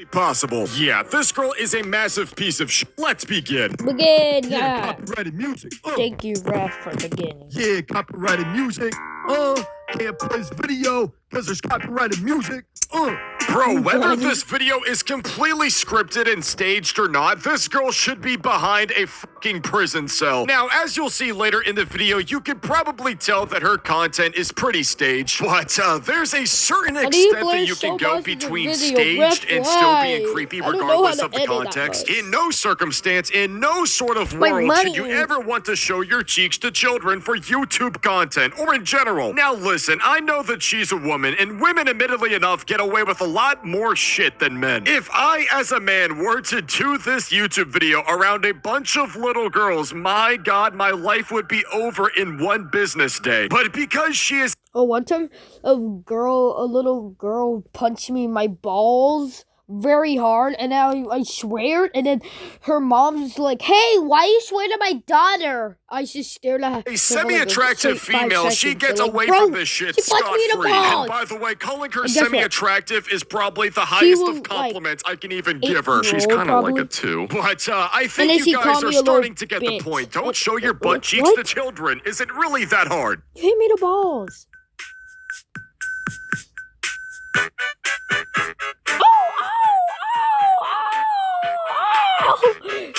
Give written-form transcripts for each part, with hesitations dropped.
possible. Yeah, this girl is a massive piece of shit. Let's begin. Begin, Yeah, yeah. copyrighted music. Thank you, Ref, for beginning. Yeah, copyrighted music. Can't play this video because there's copyrighted music. Bro, whether this video is completely scripted and staged or not, this girl should be behind a fucking prison cell. Now, as you'll see later in the video, you can probably tell that her content is pretty staged, but there's a certain extent that you can go between staged and still being creepy regardless of the context. In no circumstance, in no sort of world should you ever want to show your cheeks to children for YouTube content, or in general. Now listen, I know that she's a woman, and women admittedly enough get away with a lot more shit than men. If I, as a man, were to do this YouTube video around a bunch of little girls, my God, my life would be over in one business day. But because she is... Oh, one time, a little girl punched me in my balls very hard, and I swear, and then her mom's like, "Hey, why you swear to my daughter?" I just stared at her. A semi-attractive female, she gets away from this shit scot-free. And by the way, calling her semi-attractive is probably the highest of compliments I can even give her. She's kind of like a 2. But I think you guys are starting to get the point. Don't show your butt cheeks to children. Is it really that hard? You hit me the balls.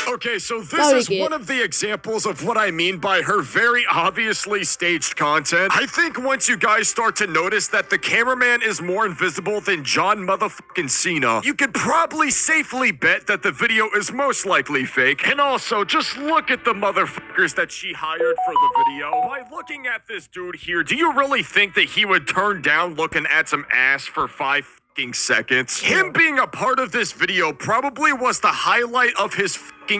Okay, so this is one of the examples of what I mean by her very obviously staged content. I think once you guys start to notice that the cameraman is more invisible than John motherfucking Cena, you could probably safely bet that the video is most likely fake. And also, just look at the motherfuckers that she hired for the video. By looking at this dude here, do you really think that he would turn down looking at some ass for 5 seconds? Him being a part of this video probably was the highlight of his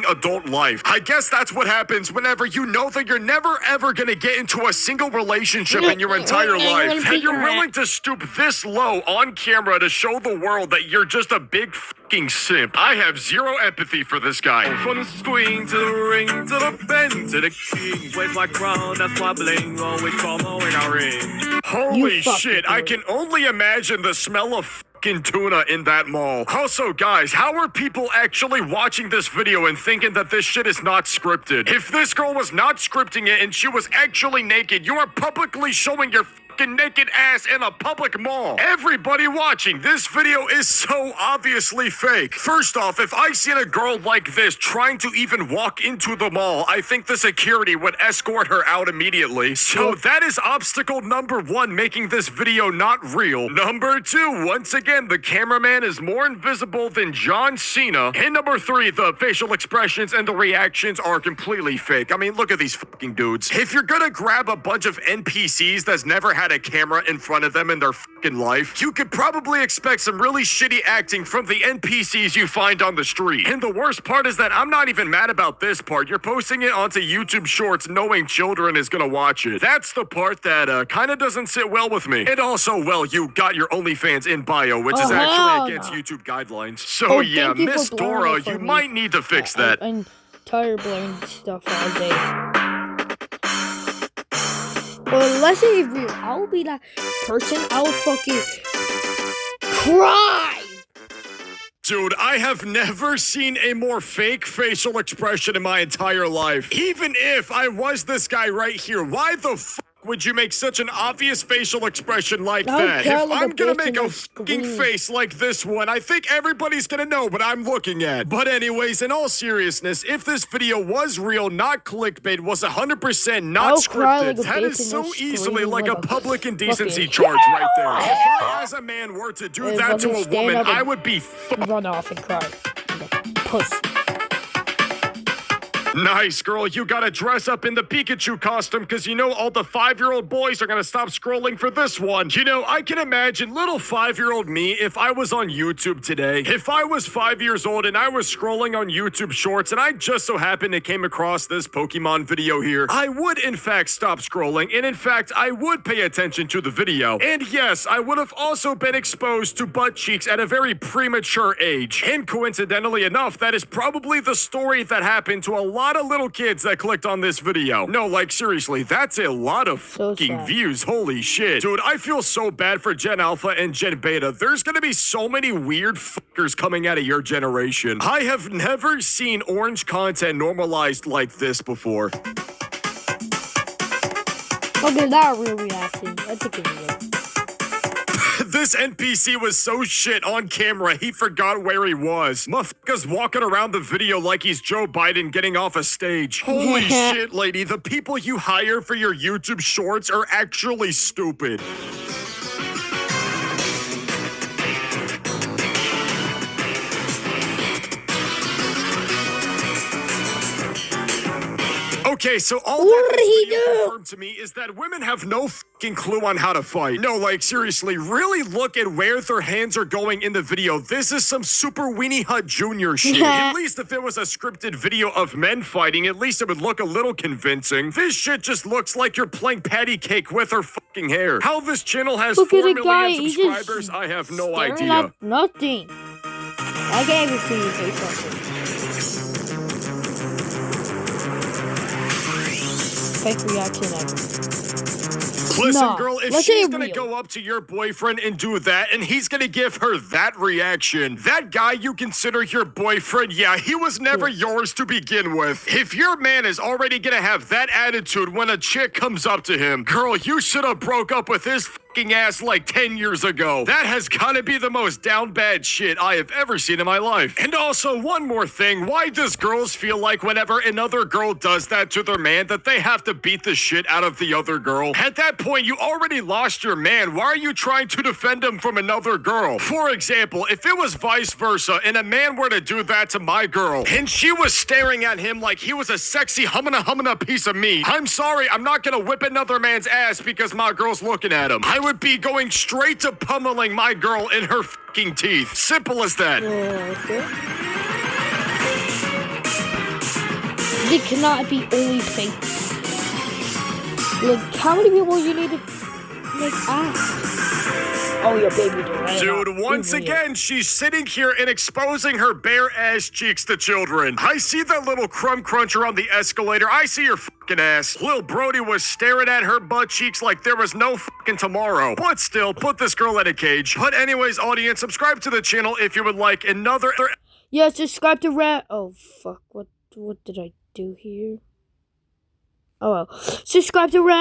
adult life. I guess that's what happens whenever you know that you're never ever gonna get into a single relationship in your entire life, and you're willing to stoop this low on camera to show the world that you're just a big fucking simp. I have zero empathy for this guy. From the screen to the ring to the bend to the king, waves like crown, that's why bling, always promo in our ring. Holy shit, I can only imagine the smell of tuna in that mall. Also, guys, how are people actually watching this video and thinking that this shit is not scripted? If this girl was not scripting it and she was actually naked, you are publicly showing your naked ass in a public mall. Everybody watching this video is so obviously fake. First off, if I seen a girl like this trying to even walk into the mall, I think the security would escort her out immediately. So that is obstacle number 1, making this video not real. Number 2, once again, the cameraman is more invisible than John Cena. And number 3, the facial expressions and the reactions are completely fake. I mean, look at these fucking dudes. If you're gonna grab a bunch of NPCs that's never had a camera in front of them in their fucking life, you could probably expect some really shitty acting from the NPCs you find on the street. And the worst part is that I'm not even mad about this part. You're posting it onto YouTube Shorts knowing children is gonna watch it. That's the part that kind of doesn't sit well with me. And also, well, you got your OnlyFans in bio, which is actually against YouTube guidelines. So yeah, Miss Dora, you might need to fix that. I'm tired of blowing stuff all day. Well, let's say if I'll be that person, I'll fucking cry. Dude, I have never seen a more fake facial expression in my entire life. Even if I was this guy right here, why the fuck would you make such an obvious facial expression like that? If I'm gonna make a fucking face like this one, I think everybody's gonna know what I'm looking at. But anyways, in all seriousness, if this video was real, not clickbait, was 100% not scripted, that is so easily like a public indecency charge right there. If I, as a man, were to do that to a woman, I would be run off and cry. Puss. Nice, girl. You gotta dress up in the Pikachu costume because you know all the 5-year-old boys are gonna stop scrolling for this one. You know, I can imagine little 5-year-old me if I was on YouTube today. If I was 5 years old and I was scrolling on YouTube Shorts and I just so happened to came across this Pokemon video here, I would in fact stop scrolling, and in fact I would pay attention to the video. And yes, I would have also been exposed to butt cheeks at a very premature age. And coincidentally enough, that is probably the story that happened to a lot lot of little kids that clicked on this video. No, like seriously, that's a lot of So fucking sad. views. Holy shit. Dude, I feel so bad for Gen Alpha and Gen Beta. There's gonna be so many weird fuckers coming out of your generation. I have never seen orange content normalized like this before. Okay, that real reaction. I think it's real. This NPC was so shit on camera, he forgot where he was. Motherfucker's walking around the video like he's Joe Biden getting off a stage. Holy shit, lady, the people you hire for your YouTube shorts are actually stupid. Okay, so all What that did he video do? confirmed to me is that women have no fucking clue on how to fight. No, like seriously, really look at where their hands are going in the video. This is some super Weenie Hut Jr. shit. At least if it was a scripted video of men fighting, at least it would look a little convincing. This shit just looks like you're playing patty cake with her fucking hair. How this channel has Look 4 at the million guy, he's just subscribers, I have no staring idea. at nothing. I gave it to you, say something. Fake reaction ever. Listen, Nah, girl, if let's say she's it gonna real. go up to your boyfriend and do that, and he's gonna give her that reaction, that guy you consider your boyfriend, yeah, he was never yours to begin with. If your man is already gonna have that attitude when a chick comes up to him, girl, you should have broke up with his fucking ass like 10 years ago. That has gotta be the most down bad shit I have ever seen in my life. And also, one more thing, why does girls feel like whenever another girl does that to their man that they have to beat the shit out of the other girl? At that point, you already lost your man. Why are you trying to defend him from another girl? For example, if it was vice versa and a man were to do that to my girl and she was staring at him like he was a sexy humana piece of meat, I'm sorry, I'm not gonna whip another man's ass because my girl's looking at him. I would be going straight to pummeling my girl in her fucking teeth. Simple as that. Okay. They cannot be only fakes. Look, how many people you need to make ask? Oh, your baby Dorena. Dude, once again, she's sitting here and exposing her bare ass cheeks to children. I see that little crumb cruncher on the escalator. I see your fucking ass. Lil Brody was staring at her butt cheeks like there was no fucking tomorrow. But still, put this girl in a cage. But anyways, audience, subscribe to the channel if you would like another... Yeah, subscribe to Rat. Oh, fuck. What did I do here? Oh, well. Subscribe to Rat.